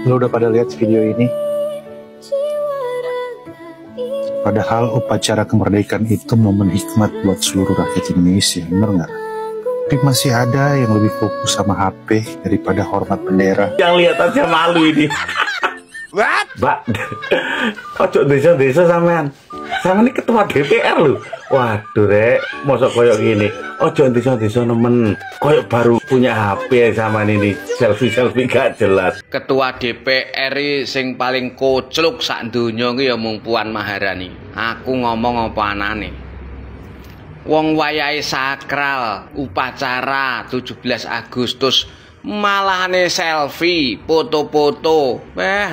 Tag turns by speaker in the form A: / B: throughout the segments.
A: Lo udah pada lihat video ini? Padahal upacara kemerdekaan itu momen hikmat buat seluruh rakyat Indonesia, bener nggak? Tapi masih ada yang lebih fokus sama HP daripada hormat bendera.
B: Yang lihat aja malu ini.
C: What?
B: Mbak, ojo desa-desa sampean. Sama ini ketua DPR loh. Waduh rek, mosok koyok gini. Ojo desa-desa nemen. Koyok baru punya HP sama ini selfie gak jelas.
C: Ketua DPR sing paling kocluk sak donya ki ya mung Puan Maharani. Aku ngomong apa anane. Wong wayahe sakral, upacara 17 Agustus malahane selfie, foto-foto.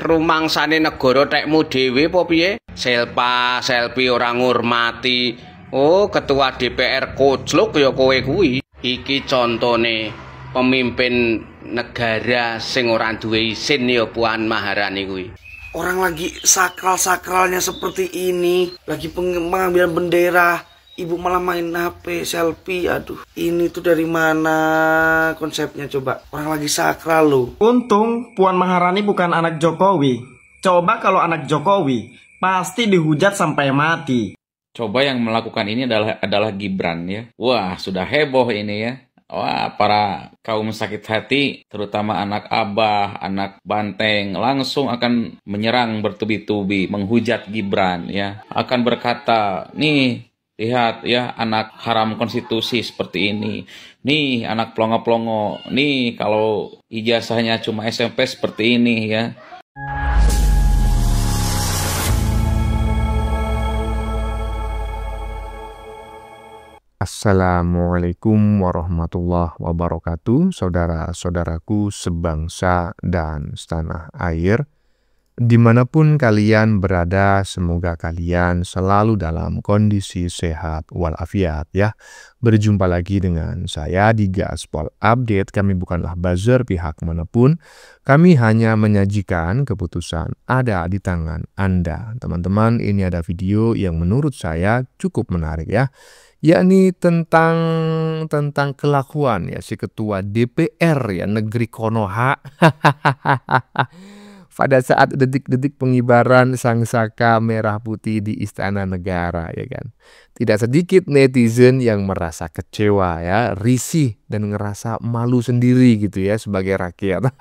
C: Rumangsane negara tekmu dhewe apa piye? Selfie orang ngurmati. Oh, ketua DPR kocluk ya kowe kuwi. Iki contone pemimpin negara sing ora duwe isin ya Puan Maharani kuwi.
D: Orang lagi sakral-sakralnya seperti ini, lagi pengambilan bendera, ibu malah main HP, selfie. Aduh, ini tuh dari mana konsepnya coba? Orang lagi sakral loh.
E: Untung Puan Maharani bukan anak Jokowi. Coba kalau anak Jokowi, pasti dihujat sampai mati.
F: Coba yang melakukan ini adalah Gibran ya. Wah, sudah heboh ini ya. Wah, para kaum sakit hati, terutama anak abah, anak banteng, langsung akan menyerang bertubi-tubi, menghujat Gibran ya. Akan berkata, nih, lihat ya anak haram konstitusi seperti ini. Nih, anak plongo-plongo. Nih, kalau ijazahnya cuma SMP seperti ini ya.
G: Assalamualaikum warahmatullahi wabarakatuh, saudara-saudaraku sebangsa dan setanah air. Dimanapun kalian berada, semoga kalian selalu dalam kondisi sehat walafiat ya. Berjumpa lagi dengan saya di Gaspol Update. Kami bukanlah buzzer pihak manapun. Kami hanya menyajikan keputusan ada di tangan Anda. Teman-teman, ini ada video yang menurut saya cukup menarik ya. Yakni tentang kelakuan ya si ketua DPR ya negeri Konoha pada saat detik-detik pengibaran sangsaka merah putih di Istana Negara ya kan. Tidak sedikit netizen yang merasa kecewa ya, risih dan ngerasa malu sendiri gitu ya sebagai rakyat.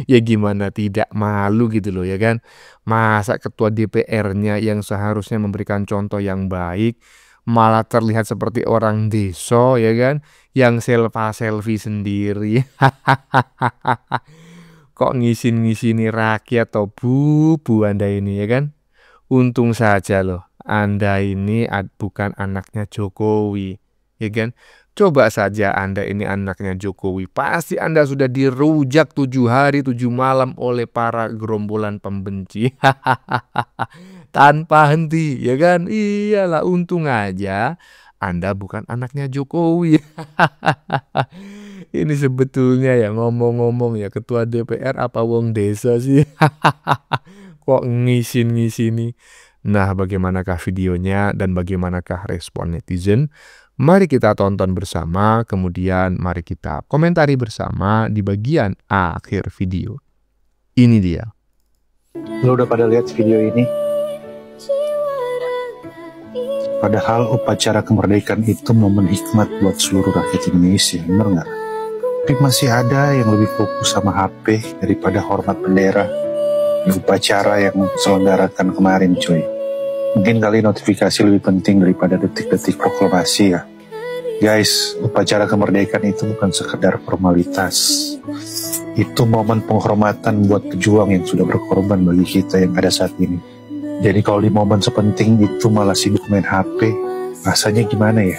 G: Ya gimana tidak malu gitu loh ya kan. Masa ketua DPR-nya yang seharusnya memberikan contoh yang baik malah terlihat seperti orang desa ya kan, yang selfie sendiri. Kok ngisin-ngisini rakyat atau bu Anda ini ya kan. Untung saja loh Anda ini bukan anaknya Jokowi ya kan. Coba saja Anda ini anaknya Jokowi, pasti Anda sudah dirujak 7 hari 7 malam oleh para gerombolan pembenci. Tanpa henti ya kan. Iyalah, untung aja Anda bukan anaknya Jokowi. Ini sebetulnya ya ngomong-ngomong ya, ketua DPR apa wong desa sih? Kok ngisin-ngisini. Nah, bagaimanakah videonya dan bagaimanakah respon netizen? Mari kita tonton bersama, kemudian mari kita komentari bersama di bagian akhir video. Ini dia.
A: Lo udah pada lihat video ini? Padahal upacara kemerdekaan itu momen hikmat buat seluruh rakyat Indonesia, bener nggak? Tapi masih ada yang lebih fokus sama HP daripada hormat bendera di upacara yang diselenggarakan kemarin cuy. Mungkin kali notifikasi lebih penting daripada detik-detik proklamasi ya. Guys, upacara kemerdekaan itu bukan sekedar formalitas. Itu momen penghormatan buat pejuang yang sudah berkorban bagi kita yang ada saat ini. Jadi kalau di momen sepenting itu malah sibuk main HP, rasanya gimana ya?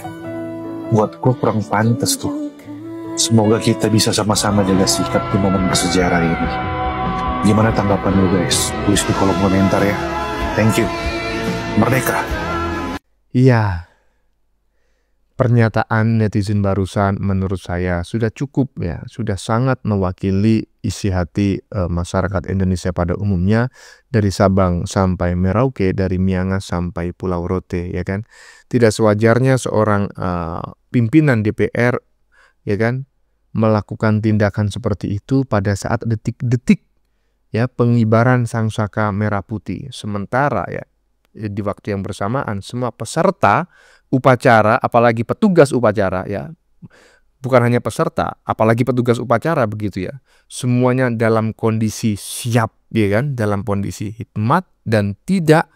A: Buat gue kurang pantas tuh. Semoga kita bisa sama-sama jaga sikap di momen bersejarah ini. Gimana tanggapan lu guys? Tulis di kolom komentar ya. Thank you. Merdeka.
G: Iya. Pernyataan netizen barusan menurut saya sudah cukup ya, sudah sangat mewakili isi hati masyarakat Indonesia pada umumnya, dari Sabang sampai Merauke, dari Miangas sampai Pulau Rote ya kan. Tidak sewajarnya seorang pimpinan DPR ya kan melakukan tindakan seperti itu pada saat detik-detik ya pengibaran sangsaka merah putih. Sementara ya di waktu yang bersamaan semua peserta upacara, apalagi petugas upacara ya, bukan hanya peserta, apalagi petugas upacara begitu ya, semuanya dalam kondisi siap ya kan, dalam kondisi hikmat dan tidak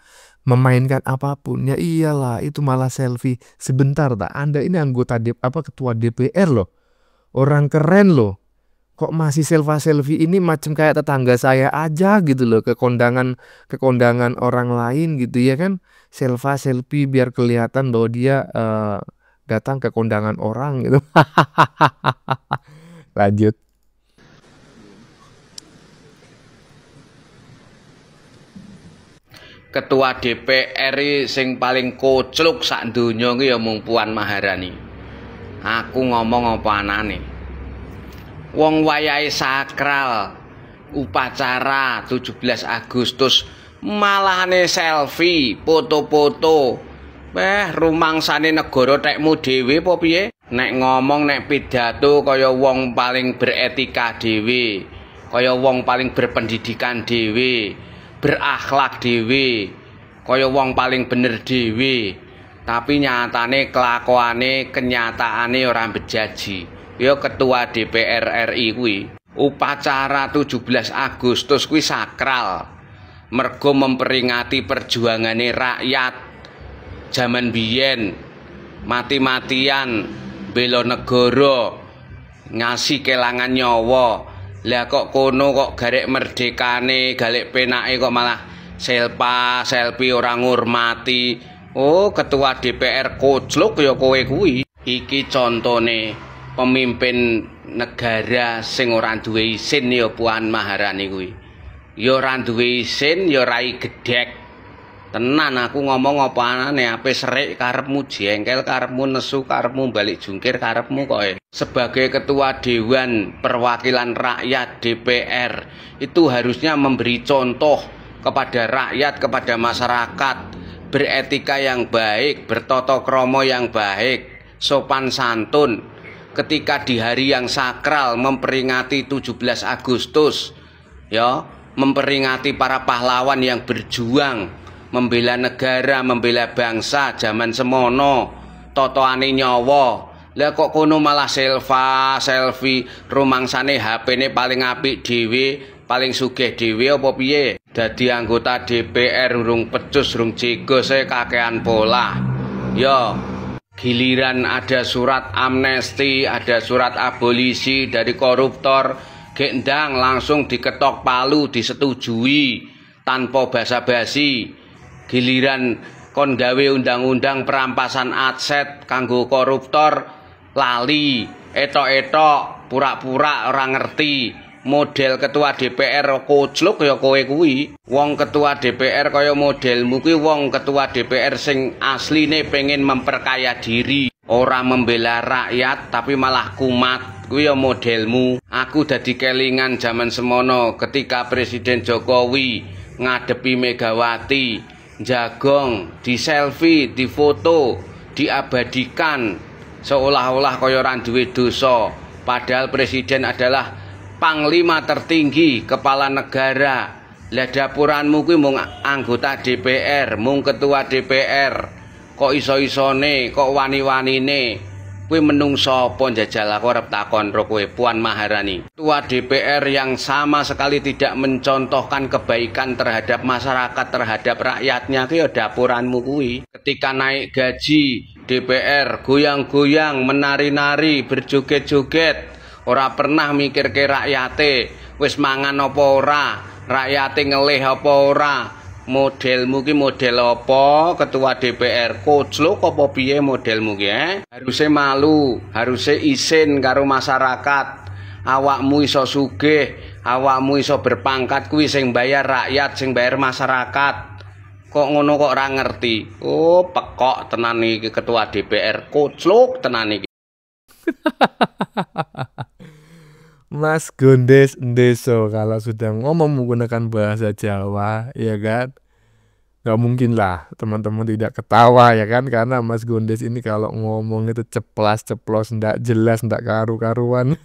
G: memainkan apapun. Ya iyalah, itu malah selfie sebentar tak. Anda ini anggota ketua DPR loh. Orang keren loh. Kok masih selfie ini macam kayak tetangga saya aja gitu loh, ke kondangan orang lain gitu ya kan. Selfie biar kelihatan bahwa dia datang ke kondangan orang gitu. Lanjut.
C: Ketua DPR sing paling kocluk sak donya ki ya mung Puan Maharani. Aku ngomong apa anane. Wong wayahe sakral upacara 17 Agustus malahane selfie, foto-foto. Rumangsane negara tekmu dhewe apa piye? Nek ngomong nek pidato kaya wong paling beretika dhewe, kaya wong paling berpendidikan dhewe, berakhlak dhewe, kaya wong paling bener dhewe. Tapi nyatane kelakuane, kenyataane ora bejaji. Ya ketua DPR RI kuwi, upacara 17 Agustus kuwi sakral. Mergo memperingati perjuangane rakyat zaman biyen, mati-matian bela negara, ngasih kelangan nyawa. Lah kok kono kok garek merdekane, galek penake kok malah selfie orang ngurmati. Oh, ketua DPR kocluk ya kowe kuwi. Iki contone pemimpin negara sing ora duwe isin ya Puan Maharani kuwi. Ya ora duwe isin, ya rai gedhek. Tenan aku ngomong apa anane, ape serik karepmu, jengkel karepmu, nesu karepmu, balik jungkir karepmu kok. Sebagai ketua Dewan Perwakilan Rakyat DPR itu harusnya memberi contoh kepada rakyat, kepada masyarakat, beretika yang baik, bertata krama yang baik, sopan santun. Ketika di hari yang sakral memperingati 17 Agustus, ya, memperingati para pahlawan yang berjuang membela negara, membela bangsa zaman semono, totoane nyawa. Lah kok kono malah selfie, rumangsane HP-ne paling apik dhewe, paling sugih dhewe apa piye? Dadi anggota DPR urung pecus, urung jegos kakean pola. Ya, giliran ada surat amnesti, ada surat abolisi dari koruptor, gendang langsung diketok palu, disetujui tanpa basa-basi. Giliran kon gawe undang-undang perampasan aset kanggo koruptor, lali, etok-etok, pura-pura ora ngerti. Model ketua DPR kocluk ya kowe kuwi. Wong ketua DPR kaya modelmu kuwi wong ketua DPR sing asline pengen memperkaya diri, ora membela rakyat tapi malah kumat. Kuwi ya modelmu. Aku dadi kelingan zaman semono ketika Presiden Jokowi ngadepi Megawati, jagong, di selfie, di foto, diabadikan seolah-olah kaya ora duwe dosa. Padahal presiden adalah panglima tertinggi, kepala negara. Lah dapuranmu kuwi mung anggota DPR, mung ketua DPR. Kok iso-isone, kok wani-wanine? Kuwi menungso apa njajal? Aku arep takon ro kowe, Puan Maharani. Ketua DPR yang sama sekali tidak mencontohkan kebaikan terhadap masyarakat, terhadap rakyatnya, kuwi ya dapuranmu kuwi. Ketika naik gaji DPR, goyang-goyang, menari-nari, berjoget-joget, ora pernah mikir ke rakyate, wis mangan apa ora, rakyate ngelih apa ora. Modelmu ki model apa ketua DPR? Kocluk apa piye modelmu ki? Harusnya malu, harusnya isin karo masyarakat. Awakmu iso sugih, awakmu iso berpangkat, kuwi sing bayar rakyat, sing bayar masyarakat. Kok ngono kok ora ngerti? Oh, pekok tenan iki ketua DPR, kocluk tenan iki.
G: Mas Gondes Ndeso kalau sudah ngomong menggunakan bahasa Jawa, ya kan? Gak mungkin lah teman-teman tidak ketawa ya kan, karena Mas Gondes ini kalau ngomong itu ceplas-ceplos, ndak jelas, ndak karu-karuan.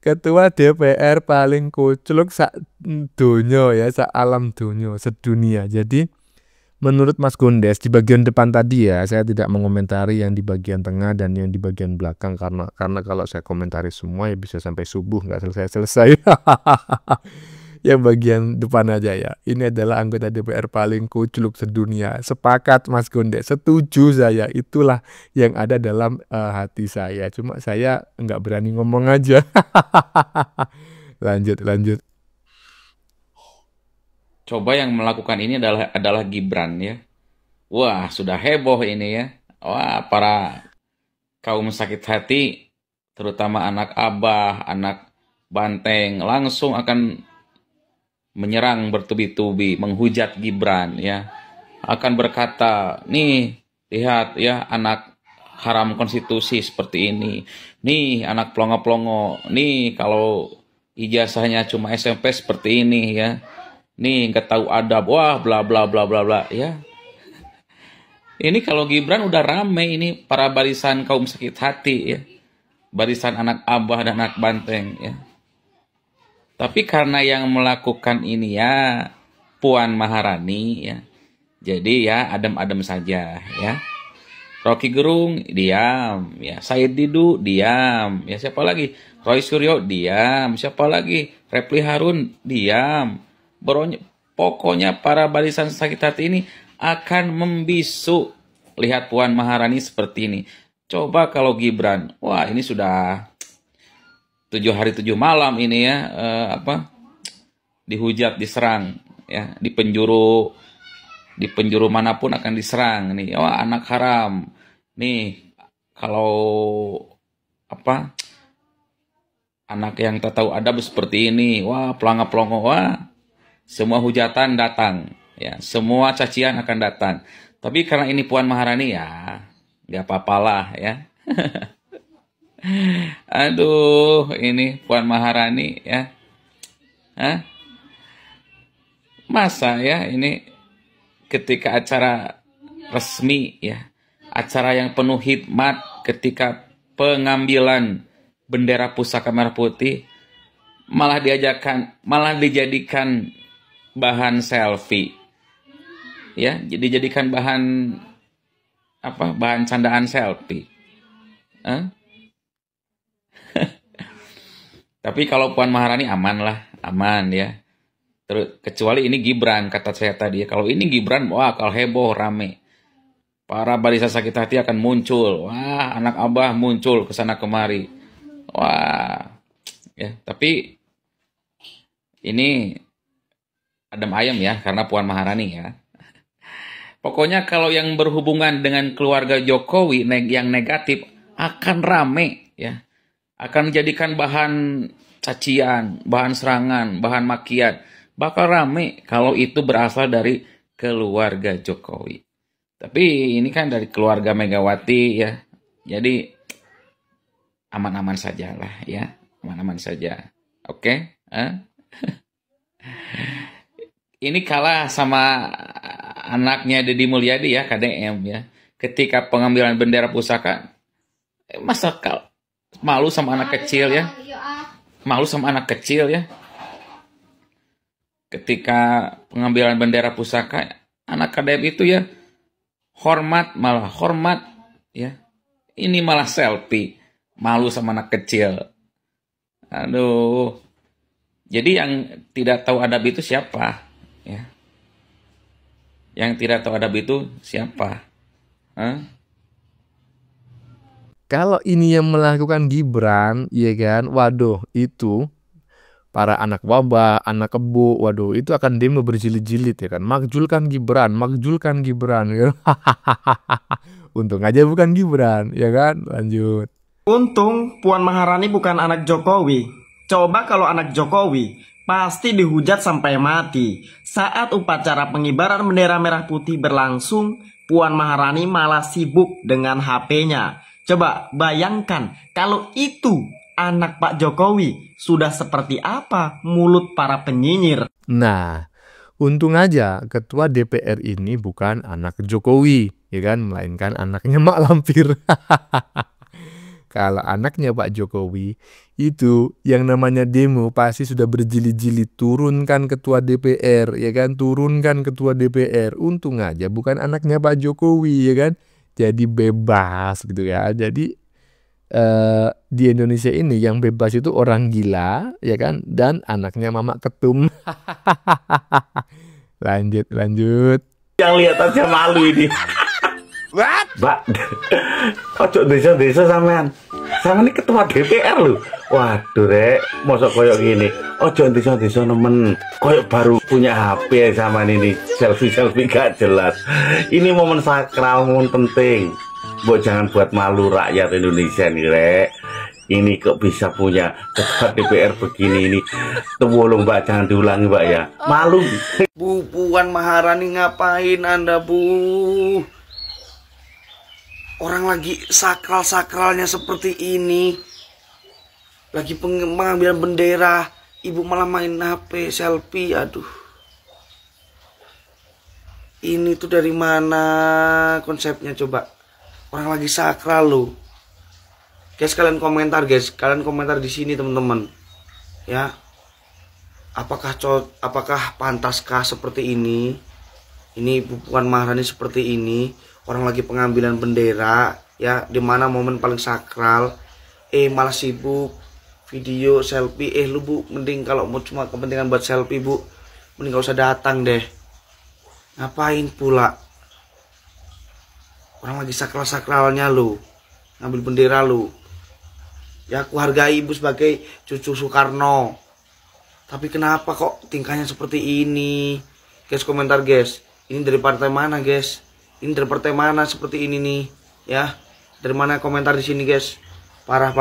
G: Ketua DPR paling kucluk sak donya ya, sak alam donya, sedunia. Jadi menurut Mas Gondes di bagian depan tadi ya, saya tidak mengomentari yang di bagian tengah dan yang di bagian belakang karena kalau saya komentari semua ya bisa sampai subuh nggak selesai-selesai. Yang bagian depan aja ya. Ini adalah anggota DPR paling kucluk sedunia. Sepakat Mas Gondes, setuju saya. Itulah yang ada dalam hati saya. Cuma saya nggak berani ngomong aja. Lanjut.
F: Coba yang melakukan ini adalah Gibran ya. Wah, sudah heboh ini ya. Wah, para kaum sakit hati, terutama anak abah, anak banteng, langsung akan menyerang bertubi-tubi, menghujat Gibran ya. Akan berkata, nih lihat ya anak haram konstitusi seperti ini. Nih anak pelongo-pelongo. Nih kalau ijazahnya cuma SMP seperti ini ya. Nih nggak tahu adab. Wah bla bla bla bla bla ya. Ini kalau Gibran udah rame ini para barisan kaum sakit hati ya. Barisan anak abah dan anak banteng ya. Tapi karena yang melakukan ini ya Puan Maharani ya. Jadi ya adem-adem saja ya. Rocky Gerung diam ya. Said Didu diam ya. Siapa lagi? Roy Suryo diam. Siapa lagi? Repli Harun diam. Pokoknya para barisan sakit hati ini akan membisu lihat Puan Maharani seperti ini. Coba kalau Gibran, wah ini sudah 7 hari 7 malam ini ya dihujat, diserang ya, di penjuru manapun akan diserang nih. Wah anak haram nih, kalau anak yang tak tahu adab seperti ini, wah pelangga-pelongo, wah semua hujatan datang ya, semua cacian akan datang. Tapi karena ini Puan Maharani ya nggak apa-apalah ya. Aduh, ini Puan Maharani ya. Hah? Masa ya ini ketika acara resmi ya, acara yang penuh hikmat, ketika pengambilan bendera pusaka merah putih malah dijadikan bahan selfie. Ya, dijadikan bahan bahan candaan selfie. Tapi kalau Puan Maharani aman ya. Terus kecuali ini Gibran, kata saya tadi. Kalau ini Gibran, wah kalau heboh rame. Para barisan sakit hati akan muncul. Wah, anak abah muncul ke sana kemari. Wah. Ya, tapi ini adem ayam ya karena Puan Maharani ya. Pokoknya kalau yang berhubungan dengan keluarga Jokowi yang negatif akan rame ya. Akan dijadikan bahan cacian, bahan serangan, bahan makian. Bakal rame kalau itu berasal dari keluarga Jokowi. Tapi ini kan dari keluarga Megawati ya. Jadi aman-aman saja lah ya. Aman-aman saja. Oke? Ini kalah sama anaknya Deddy Mulyadi ya, KDM ya. Ketika pengambilan bendera pusaka, masa malu sama anak kecil ya. Malu sama anak kecil ya. Ketika pengambilan bendera pusaka, anak KDM itu ya hormat ya. Ini malah selfie, malu sama anak kecil. Aduh. Jadi yang tidak tahu adab itu siapa ya? Yang tidak tahu adab itu siapa?
G: Kalau ini yang melakukan Gibran, ya kan, waduh itu para anak wabah, anak kebo, waduh itu akan demo berjilid-jilid ya kan, makjulkan Gibran ya. Untung aja bukan Gibran, ya kan, lanjut.
E: Untung Puan Maharani bukan anak Jokowi. Coba kalau anak Jokowi, pasti dihujat sampai mati. Saat upacara pengibaran bendera merah putih berlangsung, Puan Maharani malah sibuk dengan HP-nya. Coba bayangkan kalau itu anak Pak Jokowi, sudah seperti apa mulut para penyinyir.
G: Nah, untung aja ketua DPR ini bukan anak Jokowi, ya kan, melainkan anaknya Mak Lampir. Kalau anaknya Pak Jokowi itu yang namanya demo pasti sudah berjilid-jilid, turunkan ketua DPR, ya kan, turunkan ketua DPR. Untung aja bukan anaknya Pak Jokowi, ya kan. Jadi bebas gitu ya. Jadi di Indonesia ini yang bebas itu orang gila, ya kan, dan anaknya Mama Ketum. Lanjut.
B: Yang lihat aja malu ini.
G: What?
B: Mbak, ojo desa-desa sampean. Sampean ini ketua DPR lho. Waduh rek, mosok koyok gini. Ojo desa-desa nemen. Koyok baru punya HP sama ini. Selfie gak jelas. Ini momen sakral, momen penting. Mbok jangan buat malu rakyat Indonesia nih rek. Ini kok bisa punya ketua DPR begini ini. Tolong Mbak, jangan diulangi Mbak ya. Malu.
D: Bu Puan Maharani ngapain Anda Bu? Orang lagi sakral-sakralnya seperti ini, lagi pengambilan bendera, ibu malah main HP selfie. Aduh, ini tuh dari mana konsepnya coba? Orang lagi sakral loh. Guys, kalian komentar guys, kalian komentar di sini teman-teman. Ya, apakah pantaskah seperti ini? Ini Ibu Puan Maharani seperti ini. Orang lagi pengambilan bendera, ya, dimana momen paling sakral, malah sibuk video selfie. Lu Bu, mending kalau mau cuma kepentingan buat selfie Bu, mending gak usah datang deh. Ngapain pula? Orang lagi sakral-sakralnya lu, ngambil bendera lu. Ya, aku hargai Ibu sebagai cucu Soekarno, tapi kenapa kok tingkahnya seperti ini? Guys, komentar guys, ini dari partai mana guys? Ini dari partai mana seperti ini nih, ya? Dari mana, komentar di sini guys? Parah.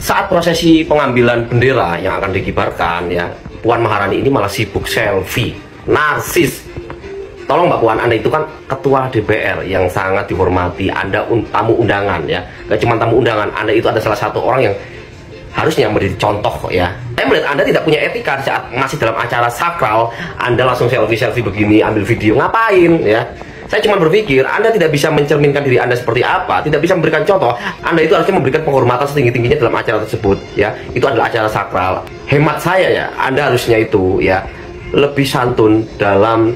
H: Saat prosesi pengambilan bendera yang akan dikibarkan, ya, Puan Maharani ini malah sibuk selfie, narsis. Tolong Mbak Puan, Anda itu kan ketua DPR yang sangat dihormati, Anda tamu undangan, ya. Gak cuma tamu undangan, Anda itu ada salah satu orang yang harusnya menjadi contoh kok, ya. Saya melihat Anda tidak punya etika saat masih dalam acara sakral, Anda langsung selfie begini, ambil video, ngapain, ya. Saya cuma berpikir Anda tidak bisa mencerminkan diri Anda seperti apa, tidak bisa memberikan contoh. Anda itu harusnya memberikan penghormatan setinggi-tingginya dalam acara tersebut, ya. Itu adalah acara sakral. Hemat saya, ya, Anda harusnya itu, ya, lebih santun dalam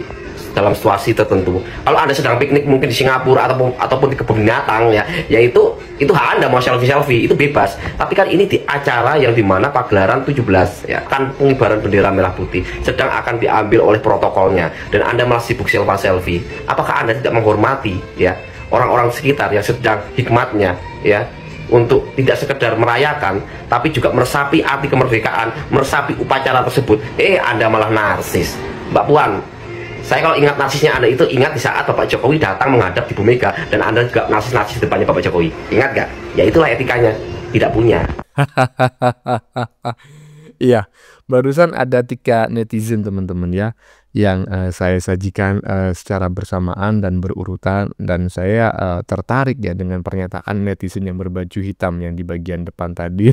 H: situasi tertentu. Kalau Anda sedang piknik mungkin di Singapura ataupun di kebun binatang, ya itu hak Anda mau selfie itu bebas. Tapi kan ini di acara yang dimana pagelaran 17, ya kan, pengibaran bendera merah putih sedang akan diambil oleh protokolnya, dan Anda malah sibuk selfie. Apakah Anda tidak menghormati, ya, orang-orang sekitar yang sedang hikmatnya, ya, untuk tidak sekedar merayakan tapi juga meresapi arti kemerdekaan, meresapi upacara tersebut? Anda malah narsis. Mbak Puan, saya kalau ingat narsisnya Anda itu ingat di saat Bapak Jokowi datang menghadap di Bu Mega, dan Anda juga narsis di depannya Bapak Jokowi. Ingat gak? Ya itulah etikanya, tidak punya.
G: Iya, barusan ada 3 netizen teman-teman, ya, yang saya sajikan secara bersamaan dan berurutan, dan saya tertarik ya dengan pernyataan netizen yang berbaju hitam yang di bagian depan tadi.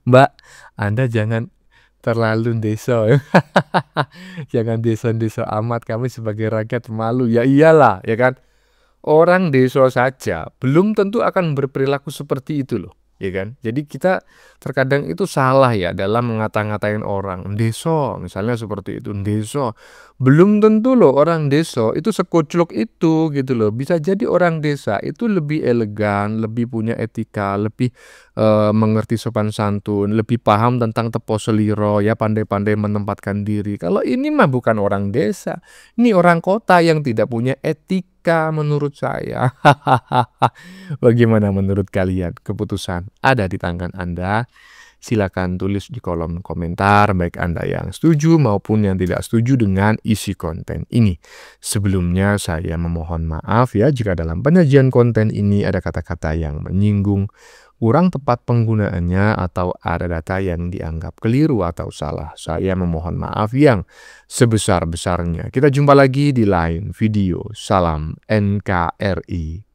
G: Mbak, Anda jangan terlalu deso. Jangan deso-deso amat, kami sebagai rakyat malu. Ya iyalah, ya kan. Orang deso saja belum tentu akan berperilaku seperti itu loh, ya kan. Jadi kita terkadang itu salah ya dalam ngata-ngatain orang. Deso, misalnya seperti itu, deso. Belum tentu loh orang deso itu sekoclok itu gitu loh. Bisa jadi orang desa itu lebih elegan, lebih punya etika, lebih mengerti sopan santun, lebih paham tentang tepo seliro, ya, pandai-pandai menempatkan diri. Kalau ini mah bukan orang desa, ini orang kota yang tidak punya etika menurut saya. Bagaimana menurut kalian? Keputusan ada di tangan Anda. Silakan tulis di kolom komentar, baik Anda yang setuju maupun yang tidak setuju dengan isi konten ini. Sebelumnya saya memohon maaf ya jika dalam penyajian konten ini ada kata-kata yang menyinggung, kurang tepat penggunaannya, atau ada data yang dianggap keliru atau salah. Saya memohon maaf yang sebesar-besarnya. Kita jumpa lagi di lain video. Salam NKRI.